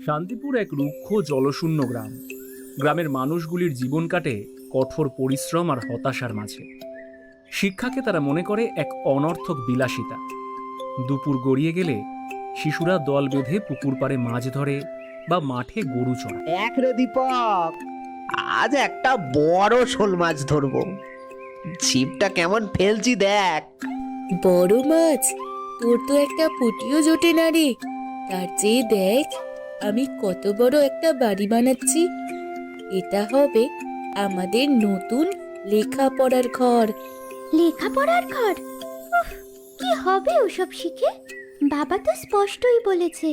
শান্তিপুর এক রুক্ষ জলশূন্য গ্রাম। গ্রামের মানুষগুলির জীবন কাটে কঠোর পরিশ্রম আর হতাশার মাঝে। শিক্ষাকে তারা মনে করে এক অনর্থক বিলাসিতা। দুপুর গড়িয়ে গেলে শিশুরা দল বেঁধে পুকুর পাড়ে মাছ ধরে বা মাঠে গরু চড়ায়। দেখ রে দীপক, আজ একটা বড় শোল মাছ ধরবো। ছিপটা কেমন ফেলছি দেখ। বড় মাছ? তোর তো একটা পুঁটিও জোটে না রে। তার চেয়ে দেখ আমি কত বড় একটা বাড়ি বানাচ্ছি। এটা হবে আমাদের নতুন লেখাপড়ার ঘর। লেখাপড়ার ঘর? উফ, কি হবে ওসব শিখে? বাবা তো স্পষ্টই বলেছে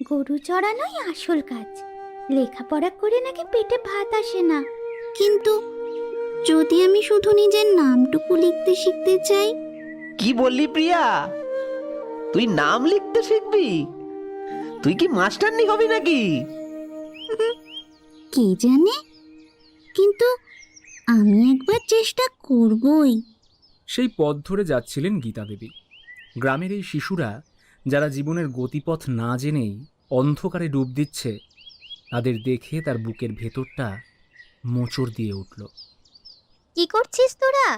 গরু চড়ানোই আসল কাজ। লেখাপড়া করে নাকি পেটে ভাত আসে না। কিন্তু যদি আমি শুধু নিজের নামটুকু লিখতে শিখতে চাই? কি বললি প্রিয়া? তুই নাম লিখতে শিখবি? তুই কি মাস্টারনি হবি নাকি? কে জানে, কিন্তু আমি একবার চেষ্টা করবই। সেই পথ ধরে যাচ্ছিলেন গীতা দেবী। গ্রামের এই শিশুরা যারা জীবনের গতিপথ না জেনেই অন্ধকারে ডুব দিচ্ছে, তাদের দেখে তার বুকের ভেতরটা মোচড় দিয়ে উঠল। কি করছিস তোরা?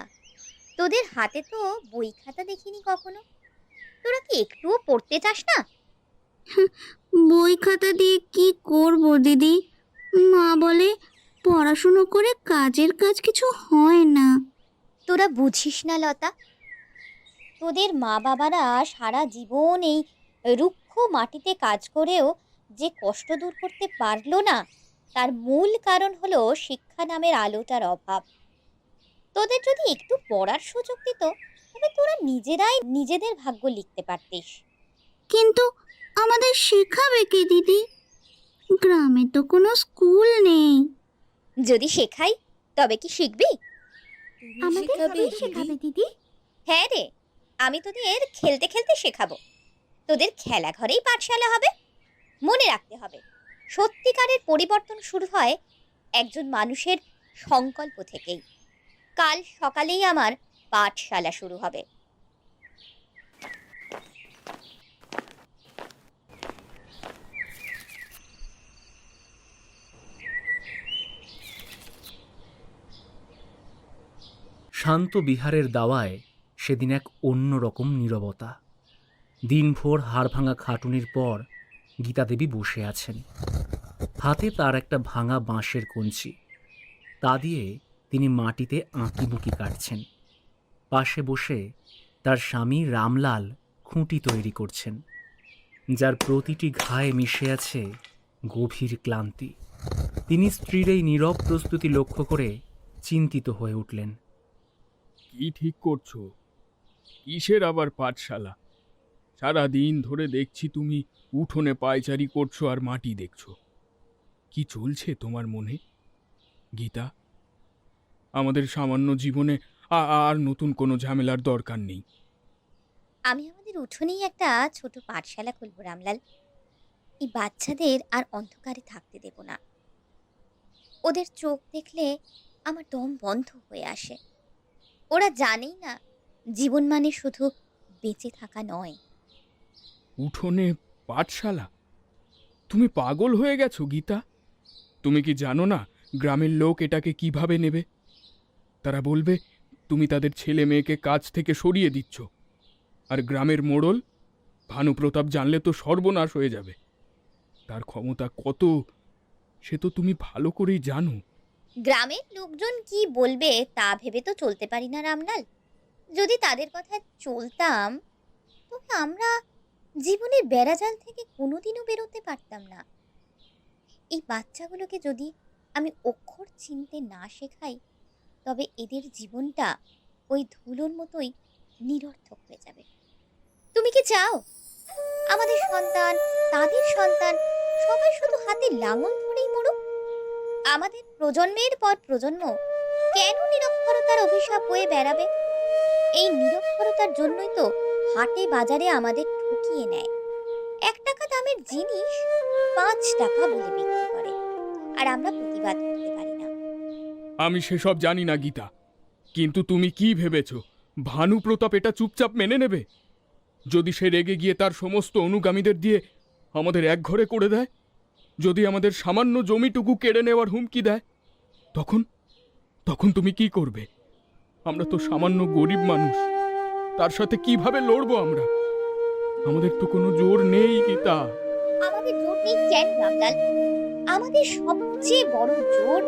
তোদের হাতে তো বই খাতা দেখিনি কখনো। তোরা কি একটুও পড়তে চাস না? বই খাতা দিয়ে কি করব দিদি? মা বলে পড়াশুনো করে কাজের কাজ কিছু হয় না। তোরা বুঝিস না লতা, তোদের মা বাবারা সারা জীবন এই রুক্ষ মাটিতে কাজ করেও যে কষ্ট দূর করতে পারলো না, তার মূল কারণ হলো শিক্ষা নামের আলোটার অভাব। তোদের যদি একটু পড়ার সুযোগ দিত, তবে তোরা নিজেরাই নিজেদের ভাগ্য লিখতে পারতিস। কিন্তু আমাদের শেখাবে কে দিদি? গ্রামে তো কোনো স্কুল নেই। যদি শেখাই তবে কি শিখবি? আমাদের আমাদের শেখাবে দিদি? হ্যাঁ রে, আমি তোদের খেলতে খেলতে শেখাবো। তোদের খেলা ঘরেই পাঠশালা হবে। মনে রাখতে হবে, সত্যিকারের পরিবর্তন শুরু হয় একজন মানুষের সংকল্প থেকেই। কাল সকালেই আমার পাঠশালা শুরু হবে। শান্ত বিহারের দাওয়ায় সেদিন এক অন্যরকম নীরবতা। দিনভর হাড়ভাঙা খাটুনির পর গীতা দেবী বসে আছেন। হাতে তার একটা ভাঙা বাঁশের কঞ্চি। তা দিয়ে তিনি মাটিতে আঁকিবুকি কাটছেন। পাশে বসে তার স্বামী রামলাল খুঁটি তৈরি করছেন, যার প্রতিটি ঘায়ে মিশে আছে গভীর ক্লান্তি। তিনি স্ত্রীর এই নীরব প্রস্তুতি লক্ষ্য করে চিন্তিত হয়ে উঠলেন। কি ঠিক করছো? কিসের আবার পাঠশালা? সারা দিন ধরে দেখছি তুমি উঠোনে পায়চারি করছো আর মাটি দেখছো। কি চলছে তোমার মনে, গীতা? আমাদের সামান্য জীবনে আর নতুন কোনো ঝামেলার দরকার নেই। আমি আমাদের উঠোনেই একটা ছোট পাঠশালা খুলব রামলাল। এই বাচ্চাদের আর অন্ধকারে থাকতে দেব না। ওদের চোখ দেখলে আমার দম বন্ধ হয়ে আসে। ওরা জানেই না জীবন মানে শুধু বেঁচে থাকা নয়। উঠোনে পাঠশালা? তুমি পাগল হয়ে গেছো গীতা? তুমি কি জানো না গ্রামের লোক এটাকে কিভাবে নেবে? তারা বলবে তুমি তাদের ছেলে মেয়েকে কাজ থেকে সরিয়ে দিচ্ছ। আর গ্রামের মোড়ল ভানুপ্রতাপ জানলে তো সর্বনাশ হয়ে যাবে। তার ক্ষমতা কত সে তো তুমি ভালো করেই জানো। গ্রামের লোকজন কি বলবে তা ভেবে তো চলতে পারি না রামলাল। যদি তাদের কথা চলতাম, তবে আমরা জীবনের বেড়াজাল থেকে কোনোদিনও বেরোতে পারতাম না। এই বাচ্চাগুলোকে যদি আমি অক্ষর চিনতে না শেখাই, তবে এদের জীবনটা ওই ধুলোর মতোই নিরর্থক হয়ে যাবে। তুমি কি চাও আমাদের সন্তান, তাদের সন্তান সবাই শুধু হাতে লাঙল ধরেই মরুক? আমাদের প্রজন্মের পর প্রজন্ম কেন নিরক্ষরতার অভিশাপ হয়ে বেড়াবে? এই নিরক্ষরতার জন্যই তো হাটে বাজারে আমাদের ঠকিয়ে নেয়। 1 টাকা দামের জিনিস 5 টাকা বলে বিক্রি করে, আর আমরা প্রতিবাদ করতে পারি না। আমি সেসব জানি না গীতা, কিন্তু তুমি কি ভেবেছ ভানুপ্রতাপ এটা চুপচাপ মেনে নেবে? যদি সে রেগে গিয়ে তার সমস্ত অনুগামীদের দিয়ে আমাদের একঘরে করে দেয়, যদি আমাদের সামান্য জমিটুকু কেড়ে নেওয়ার হুমকি দেয়, তখন তখন তুমি কি করবে? আমরা তো সামান্য গরিব মানুষ, তার সাথে কিভাবে লড়বো আমরা? আমাদের তো কোনো জোর নেই গীতা। আমাদের জোর নেই কেন রামলাল? আমাদের সবচেয়ে বড় জোর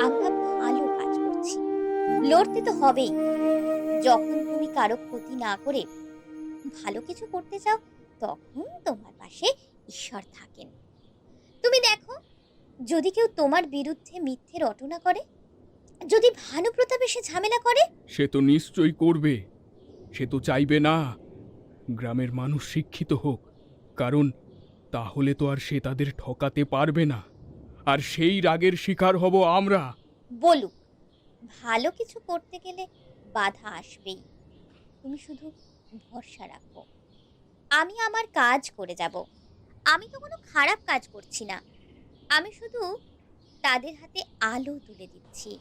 আমরা ভালো কাজ করছি। লড়তে তো হবেই। যখন তুমি কারো ক্ষতি না করে ভালো কিছু করতে চাও, তখন তোমার পাশে ঈশ্বর থাকেন। তুমি দেখো, যদি কেউ তোমার বিরুদ্ধে মিথ্যে রটনা করে, যদি ভানুপ্রতাপ এসে ঝামেলা করে, সে তো নিশ্চয়ই করবে। সে তো চাইবে না গ্রামের মানুষ শিক্ষিত হোক, কারণ তাহলে তো আর সে তাদের ঠকাতে পারবে না, আর সেই রাগের শিকার হব আমরা। বলুক, ভালো কিছু করতে গেলে বাধা আসবেই। তুমি শুধু ভরসা রাখো, আমি আমার কাজ করে যাব। আমি তো কোনো খারাপ কাজ করছি না, আমি শুধু তাদের হাতে আলো তুলে দিচ্ছি।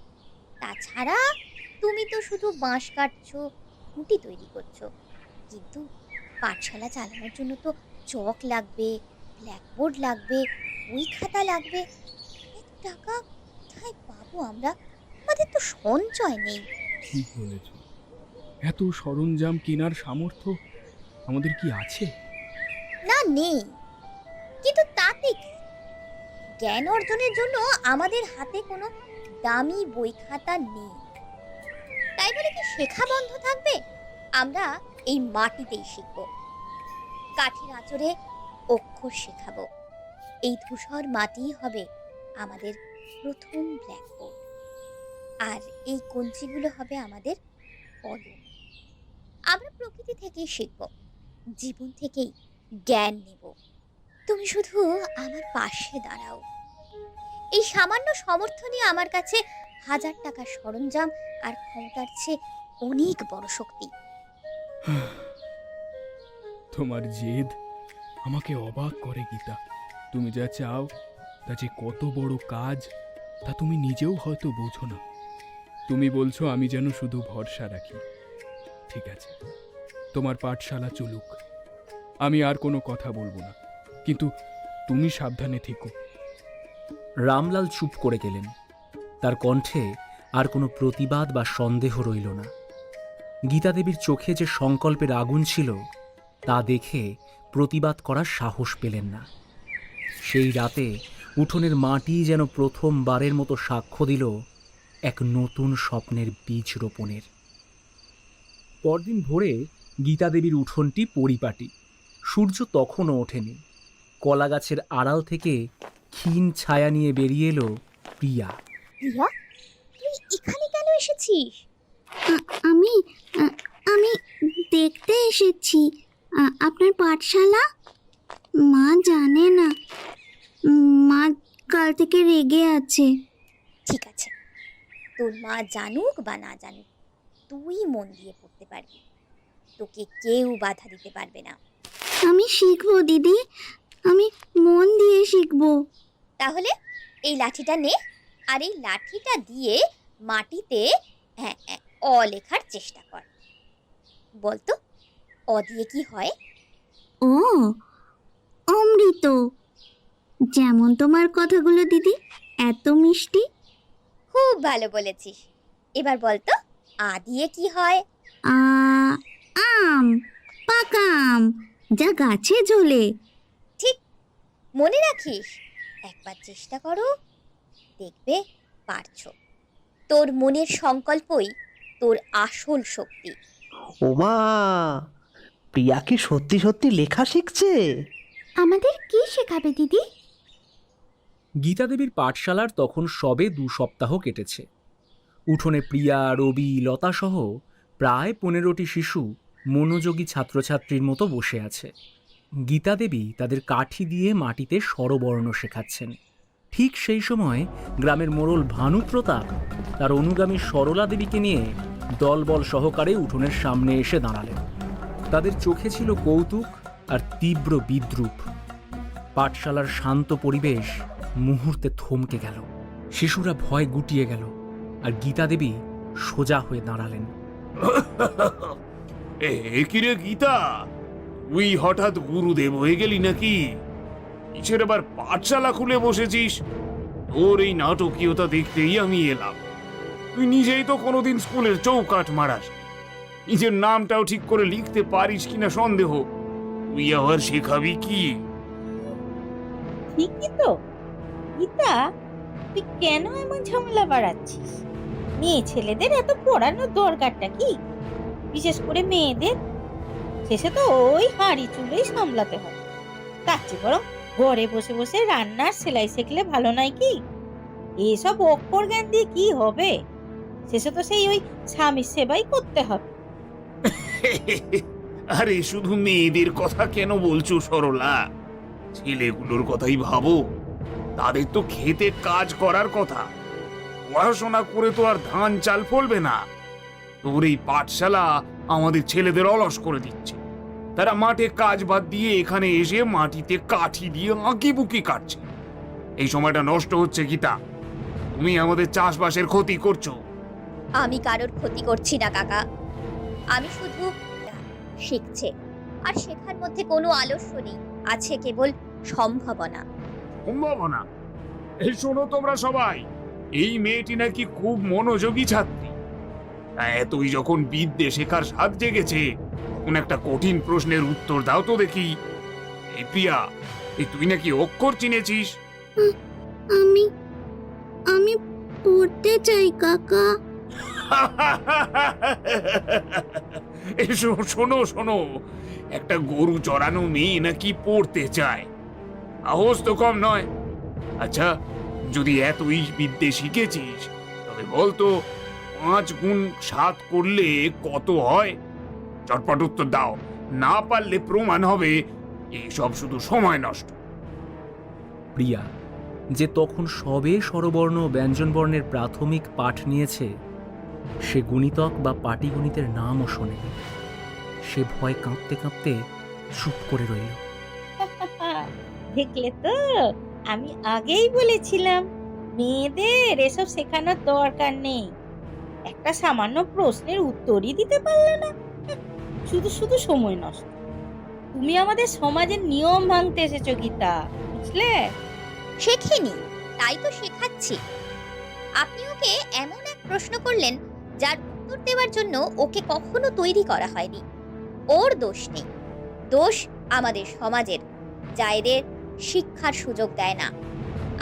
তাছাড়া তুমি তো শুধু বাঁশ কাটছো, খুঁটি তৈরি করছো, কিন্তু পাঠশালা চালানোর জন্য তো চক লাগবে, ব্ল্যাকবোর্ড লাগবে, বই খাতা লাগবে। এত টাকা কোথায় পাবো আমরা? আমাদের তো সঞ্চয় নেই। ঠিক বলেছ, এত সরঞ্জাম কেনার সামর্থ্য আমাদের কি আছে? না, নেই। কিন্তু তাতে কি? জ্ঞান অর্জনের জন্য আমাদের হাতে কোনো দামি বই খাতা নেই। তাই বলে কি শেখা বন্ধ থাকবে? আমরা এই মাটিতেই শিখব, কাঠের আঁচড়ে অক্ষর শেখাবো। এই ধূসর মাটিই হবে আমাদের প্রথম ব্ল্যাকবোর্ড, আর এই কঞ্চিগুলো হবে আমাদের কলম। আমরা প্রকৃতি থেকেই শিখব, জীবন থেকেই জ্ঞান নেব। তুমি শুধু আমার পাশে দাঁড়াও। এই সামান্য সমর্থনই আমার কাছে 1000 টাকার সরঞ্জাম আর ক্ষমতার চেয়ে অনেক বড় শক্তি। তোমার জেদ আমাকে অবাক করে গীতা। তুমি যা চাও তা যে কত বড় কাজ, তা তুমি নিজেও হয়তো বোঝো না। তুমি বলছো আমি যেন শুধু ভরসা রাখি। ঠিক আছে, তোমার পাঠশালা চলুক, আমি আর কোনো কথা বলবো না, কিন্তু তুমি সাবধানে থেকো। রামলাল চুপ করে গেলেন। তার কণ্ঠে আর কোনো প্রতিবাদ বা সন্দেহ রইল না। গীতা দেবীর চোখে যে সংকল্পের আগুন ছিল, তা দেখে প্রতিবাদ করার সাহস পেলেন না। সেই রাতে উঠোনের মাটি যেন প্রথমবারের মতো সাক্ষ্য দিল এক নতুন স্বপ্নের বীজ রোপণের। পরদিন ভোরে গীতা দেবীর উঠোনটি পরিপাটি। সূর্য তখনও ওঠেনি। কলা গাছের আড়াল থেকে ক্ষীণ ছায়া নিয়ে বেরিয়ে এলো প্রিয়া। প্রিয়া, তুই এখানে কেন এসেছিস? আমি আমি দেখতে এসেছি আপনার পাঠশালা। মা জানে না, মা কাল থেকে রেগে আছে। ঠিক আছে, তোর মা জানুক বা না জানুক, তুই মন দিয়ে পড়তে পারবি। তোকে কেউ বাধা দিতে পারবে না। আমি শিখবো দিদি, আমি মন দিয়ে শিখবো। তাহলে এই লাঠিটা নে, আর এই লাঠিটা দিয়ে মাটিতে অ লেখার চেষ্টা কর। বলতো, অ দিয়ে কি হয়? ও, অমৃত। যেমন তোমার কথাগুলো দিদি, এত মিষ্টি। খুব ভালো বলেছিস। এবার বলতো, আ দিয়ে কি হয়? আম, পাকা আম, যা গাছে ঝোলে। ঠিক, মনে রাখিস। একবার চেষ্টা করো, দেখবে পারছো। তোর মনের সংকল্পই তোর আসল শক্তি। ওমা, প্রিয়া কি সত্যি সত্যি লেখা শিখছে? আমাদের কি শেখাবে দিদি? গীতা দেবীর পাঠশালার তখন সবে 2 সপ্তাহ কেটেছে। উঠোনে প্রিয়া, রবি, লতা সহ প্রায় 15টি শিশু মনোযোগী ছাত্রছাত্রীর মতো বসে আছে। গীতা দেবী তাদের কাঠি দিয়ে মাটিতে স্বরবর্ণ শেখাচ্ছেন। ঠিক সেই সময় গ্রামের মোড়ল ভানুপ্রতাপ তার অনুগামী সরলা দেবীকে নিয়ে দলবল সহকারে উঠোনের সামনে এসে দাঁড়ালেন। তাদের চোখে ছিল কৌতুক আর তীব্র বিদ্রূপ। পাঠশালার শান্ত পরিবেশ মুহূর্তে থমকে গেল। শিশুরা ভয় গুটিয়ে গেল, আর গীতা দেবী সোজা হয়ে দাঁড়ালেন। এ কি রে গীতা, তুই হঠাৎ গুরুদেব হয়ে গেলি নাকি? কিসের আবার পাঠশালা খুলে বসেছিস? তোর এই নাটকীয়তা দেখতেই আমি এলাম। তুই নিজেই তো কোনোদিন স্কুলের চৌকাঠ মারাস, নিজের নামটাও ঠিক করে লিখতে পারিস কিনা সন্দেহ। তুই আবার শেখাবি কি? ঠিকই তো। গীতা, তুই কেন এমন ঝামেলা বাড়াচ্ছিস? মেয়ে ছেলেদের এত পড়ানোর দরকারটা কি? বিশেষ করে মেয়েদের শেষে তো ওই হাঁড়ি চুলোই সামলাতে হয়। তার চেয়ে বরং ঘরে বসে বসে রান্নার সেলাই শিখলে ভালো নয় কি? এসব অক্ষর জ্ঞান দিয়ে কি হবে? শেষে তো সেই ওই স্বামীর সেবাই করতে হবে। আরে শুধু মেয়েদের কথা কেন বলছো সরলা? ছেলেগুলোর কথাই ভাবো। তাদের তো খেতে কাজ করার কথা। পড়াশোনা করে তো আর ধান চাল ফলবে না। তোর এই পাঠশালা আমাদের ছেলেদের অলস করে দিচ্ছে। তারা মাঠে কাজ বাদ দিয়ে এখানে এসে মাটিতে কাঠি দিয়ে আঁকি বুকি কাটছে। এই সময়টা নষ্ট হচ্ছে গীতা। তুমি আমাদের চাষবাসের ক্ষতি করছো। আমি কারোর ক্ষতি করছি না কাকা। আমি শুধু শিখছে, আর শেখার মধ্যে কোনো আলস্য নেই, আছে কেবল সম্ভাবনা। সম্ভাবনা? এই শোনো তোমরা সবাই, এই মেয়েটি নাকি খুব মনোযোগী ছাত্রী। এতই যখন বিদ্যে শেখার স্বাদ জেগেছে, তখন একটা কঠিন প্রশ্নের উত্তর দাও তো দেখি। এই প্রিয়া, তুই নাকি অক্ষর চিনেছিস? আমি আমি পড়তে চাই কাকা। শোনো শোনো, একটা গরু চড়ানো মেয়ে নাকি পড়তে চায়, সাহস তো কম নয়। আচ্ছা, যদি এতই বিদ্যে শিখেছিস, তবে বলতো 5 গুণ 7 করলে কত হয়? চটপট উত্তর দাও, না পারলে প্রমাণ হবে এসব শুধু সময় নষ্ট। প্রিয়া, যে তখন সবে স্বরবর্ণ ও ব্যঞ্জনবর্ণের প্রাথমিক পাঠ নিয়েছে, সে গুণিতক বা পাটিগণিতের নামও শোনেনি। সে ভয় কাঁপতে কাঁপতে চুপ করে রইল। দেখলে তো, আমি আগেই বলেছিলাম মেয়েদের এসব শেখানোর দরকার নেই। একটা সামান্য প্রশ্নের উত্তরই দিতে পারলে না, শুধু শুধু সময় নষ্ট। তুমি আমাদের সমাজের নিয়ম ভাঙতে এসেছো গীতা, বুঝলে? শেখিনি, তাই তো শেখাচ্ছি। আপনি ওকে এমন এক প্রশ্ন করলেন যার উত্তর দেওয়ার জন্য ওকে কখনো তৈরি করা হয়নি। ওর দোষ নেই, দোষ আমাদের সমাজের, যা এদের শিক্ষার সুযোগ দেয় না।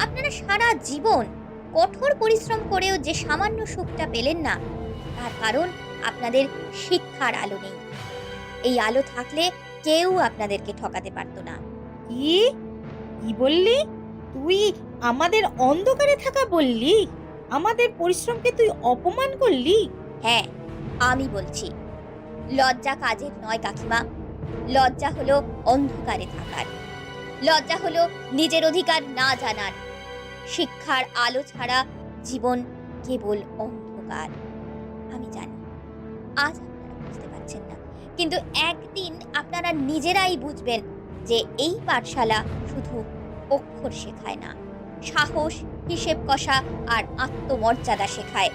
আপনারা সারা জীবন কঠোর পরিশ্রম করেও যে সামান্য সুখটা পেলেন না, তার কারণ আপনাদের শিক্ষার আলো নেই। এই আলো থাকলে কেউ আপনাদেরকে ঠকাতে পারতো না। কি কি বললি তুই? আমাদের অন্ধকারে থাকা বললি? আমাদের পরিশ্রমকে তুই অপমান করলি? হ্যাঁ, আমি বলছি। লজ্জা কাজের নয় কাকিমা। লজ্জা হলো অন্ধকারে থাকার, লজ্জা হলো নিজের অধিকার না জানার। শিক্ষার আলো ছাড়া জীবন কেবল অন্ধকার। আমি জানি আজ আপনারা বুঝতে পারছেন না, কিন্তু একদিন আপনারা নিজেরাই বুঝবেন যে এই পাঠশালা শুধু অক্ষর শেখায় না, সাহস, হিসেব কষা আর আত্মমর্যাদা শেখায়।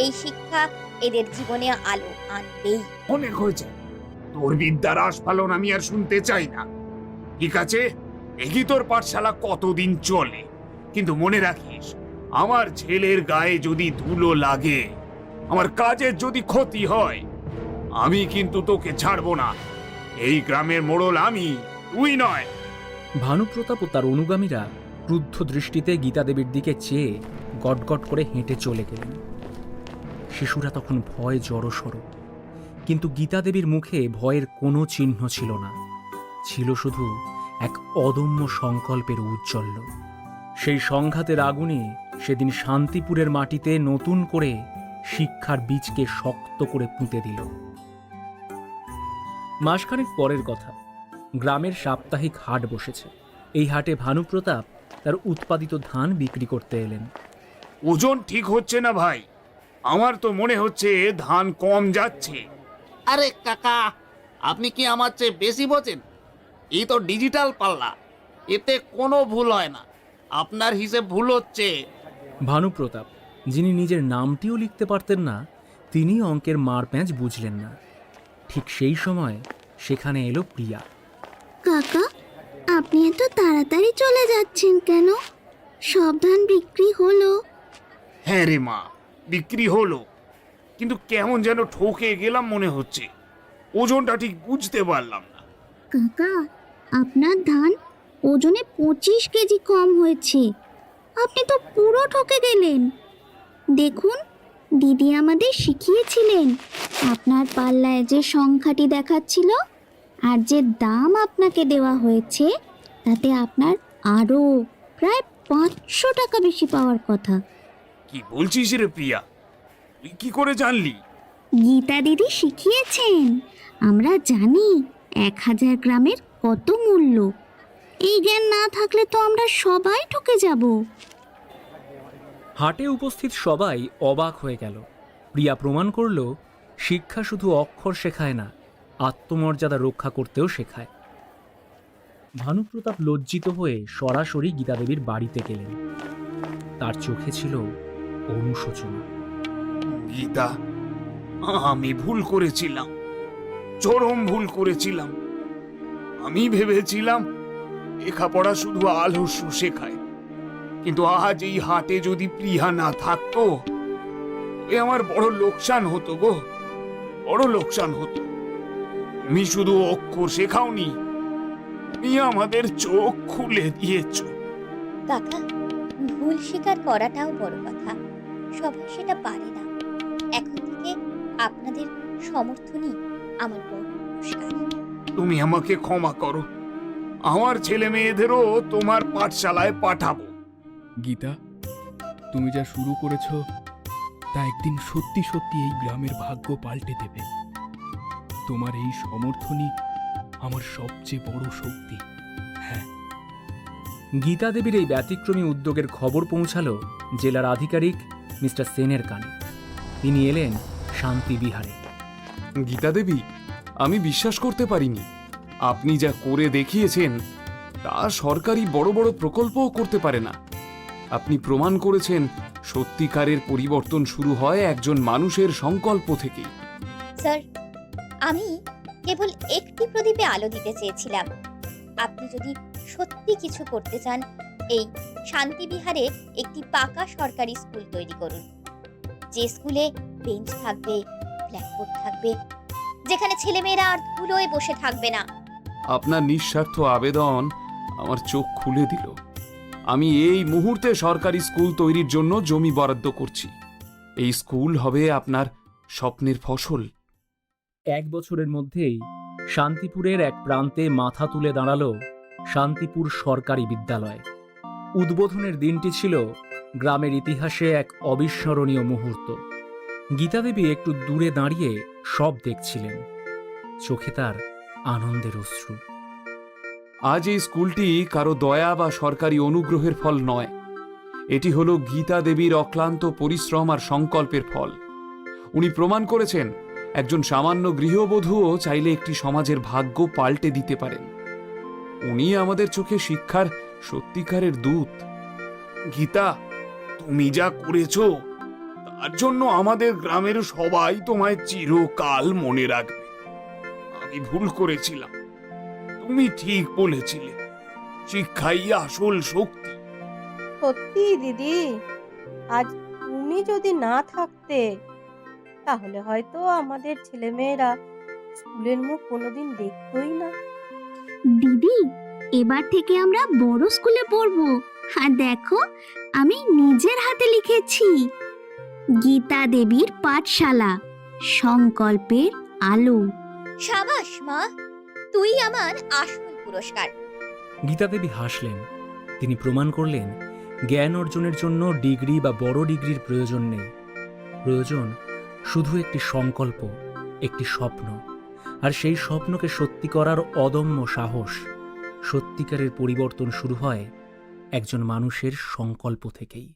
এই শিক্ষা এদের জীবনে আলো আনবেই। অনেক হয়েছে, তোর বিদ্যার আস্ফালন আমি আর শুনতে চাই না। ঠিক আছে, দেখি তোর পাঠশালা কতদিন চলে, কিন্তু মনে রাখিস, আমার ছেলের গায়ে যদি ধুলো লাগে, আমার কাজের যদি ক্ষতি হয়, আমি কিন্তু তোকে ছাড়বো না। এই গ্রামের মোড়ল আমি, তুই নয়। ভানুপ্রতাপ ও তার অনুগামীরা ক্রুদ্ধ দৃষ্টিতে গীতা দেবীর দিকে চেয়ে গটগট করে হেঁটে চলে গেলেন। শিশুরা তখন ভয় জড়সড়, কিন্তু গীতা দেবীর মুখে ভয়ের কোনো চিহ্ন ছিল না, ছিল শুধু এক অদম্য সংকল্পের উজ্জ্বল্য। সেই সংঘাতের আগুনে সেদিন শান্তিপুরের মাটিতে নতুন করে শিক্ষার বীজকে শক্ত করে পুঁতে দিল। মাসখানেক পরের কথা, গ্রামের সাপ্তাহিক হাট বসেছে। এই হাটে ভানুপ্রতাপ তার উৎপাদিত ধান বিক্রি করতে এলেন। ওজন ঠিক হচ্ছে না ভাই, আমার তো মনে হচ্ছে ধান কম যাচ্ছে। আরে কাকা, আপনি কি আমার চেয়ে বেশি বোঝেন? এই তো ডিজিটাল পাল্লা, এতে কোনো ভুল হয় না। আপনার হিসেব ভুল হচ্ছে। ভানুপ্রতাপ, যিনি নিজের নামটিও লিখতে পারতেন না, তিনি অঙ্কের মার প্যাঁচ বুঝলেন না। ঠিক সেই সময় সেখানে এলো প্রিয়া। কাকা, আপনি এত তাড়াতাড়ি চলে যাচ্ছেন কেন? সব ধান বিক্রি হলো? হ্যাঁ রে মা, বিক্রি হলো, কিন্তু কেমন যেন ঠকে গেলাম মনে হচ্ছে। ওজনটা ঠিক বুঝতে পারলাম না। কাকা, আপনার ধান ওজনে 25 কেজি কম হয়েছে। আপনি তো পুরো ঠকে গেলেন। দেখুন, দিদি আমাদের শিখিয়েছিলেন আপনার পাল্লায় যে সংখ্যাটি দেখাচ্ছিল আর যে দাম আপনাকে দেওয়া হয়েছে তাতে আপনার আরও প্রায় 500 টাকা বেশি পাওয়ার কথা। কি বলছিস রে প্রিয়া, তুই কি করে জানলি? গীতা দিদি শিখিয়েছেন। আমরা জানি 1000 গ্রামের কত মূল্য। এই জ্ঞান না থাকলে তো আমরা সবাই ঠকে যাব। হাটে উপস্থিত সবাই অবাক হয়ে গেল। প্রিয়া প্রমাণ করল, শিক্ষা শুধু অক্ষর শেখায় না, আত্মমর্যাদা রক্ষা করতেও শেখায়। ভানুপ্রতাপ লজ্জিত হয়ে সরাসরি গীতাদেবীর বাড়িতে গেলেন। তার চোখে ছিল অনুশোচনা। গীতা, আমি ভুল করেছিলাম, চরম ভুল করেছিলাম। আমি ভেবেছিলাম লেখাপড়া শুধু আলস্য শেখায়, কিন্তু আজ এই হাটে যদি প্রিয়া না থাকতো তবে আমার বড় লোকসান হতো গো, বড় লোকসান হতো। তুমি শুধু অক্ষর শেখাওনি, তুমি আমাদের চোখ খুলে দিয়েছ। কাকা, ভুল স্বীকার করাটাও বড় কথা, সবাই সেটা পারে না। এখন থেকে আপনাদের সমর্থনই আমার বড় পুরস্কার। তুমি আমাকে ক্ষমা করো, আমার ছেলে মেয়েদেরও তোমার পাঠশালায় পাঠাবো। গীতা, তুমি যা শুরু করেছ তা একদিন সত্যি সত্যি এই গ্রামের ভাগ্য পাল্টে দেবে। তোমার এই সমর্থনই আমার সবচেয়ে বড় শক্তি। হ্যাঁ। গীতা দেবীর এই ব্যতিক্রমী উদ্যোগের খবর পৌঁছালো জেলার আধিকারিক মিস্টার সেনের কানে। তিনি এলেন শান্তি বিহারে। গীতা দেবী, আমি বিশ্বাস করতে পারিনি আপনি যা করে দেখিয়েছেন তা সরকারি বড় বড় প্রকল্পও করতে পারে না। আপনি প্রমাণ করেছেন সত্যিকারের পরিবর্তন শুরু হয় একজন মানুষের সংকল্প থেকেই। স্যার, আমি কেবল একটি প্রদীপে আলো দিতে চেয়েছিলাম। আপনি যদি সত্যি কিছু করতে চান, এই শান্তিবিহারে একটি পাকা সরকারি স্কুল তৈরি করুন, যে স্কুলে বেঞ্চ থাকবে, ব্ল্যাকবোর্ড থাকবে, যেখানে ছেলেমেয়েরা আর ধুলোয় বসে থাকবে না। আপনার নিঃস্বার্থ আবেদন আমার চোখ খুলে দিল। আমি এই মুহূর্তে সরকারি স্কুল তৈরির জন্য জমি বরাদ্দ করছি। এই স্কুল হবে আপনার স্বপ্নের ফসল। 1 বছরের মধ্যেই শান্তিপুরের এক প্রান্তে মাথা তুলে দাঁড়ালো শান্তিপুর সরকারি বিদ্যালয়। উদ্বোধনের দিনটি ছিল গ্রামের ইতিহাসে এক অবিস্মরণীয় মুহূর্ত। গীতাদেবী একটু দূরে দাঁড়িয়ে সব দেখছিলেন, চোখে তার আনন্দের অশ্রু। আজ এই স্কুলটি কারো দয়া বা সরকারি অনুগ্রহের ফল নয়, এটি হলো গীতা দেবীর অক্লান্ত পরিশ্রম আর সংকল্পের ফল। উনি প্রমাণ করেছেন একজন সামান্য গৃহবধূও চাইলে একটি সমাজের ভাগ্য পাল্টে দিতে পারেন। উনি আমাদের চোখে শিক্ষার সত্যিকারের দূত। গীতা, তুমি যা করেছো তার জন্য আমাদের গ্রামের সবাই তোমায় চিরকাল মনে রাখবে। আমি ভুল করেছিলাম, তুমি ঠিক বলেছিলে, শিক্ষাই আসল শক্তি। সত্যি দিদি, আজ তুমি যদি না থাকতে তাহলে হয়তো আমাদের ছেলেমেয়েরা স্কুলের মুখ কোনোদিন দেখতই না। দিদি, এবার থেকে আমরা বড় স্কুলে পড়বো। আর দেখো, আমি নিজের হাতে লিখেছি, গীতা দেবীর পাঠশালা, সংকল্পের আলো। সাবাস মা, তুই আমার আসল পুরস্কার। গীতাদেবী হাসলেন। তিনি প্রমাণ করলেন, জ্ঞান অর্জনের জন্য ডিগ্রি বা বড় ডিগ্রির প্রয়োজন নেই। প্রয়োজন শুধু একটি সংকল্প, একটি স্বপ্ন, আর সেই স্বপ্নকে সত্যি করার অদম্য সাহস। সত্যিকারের পরিবর্তন শুরু হয় একজন মানুষের সংকল্প থেকেই।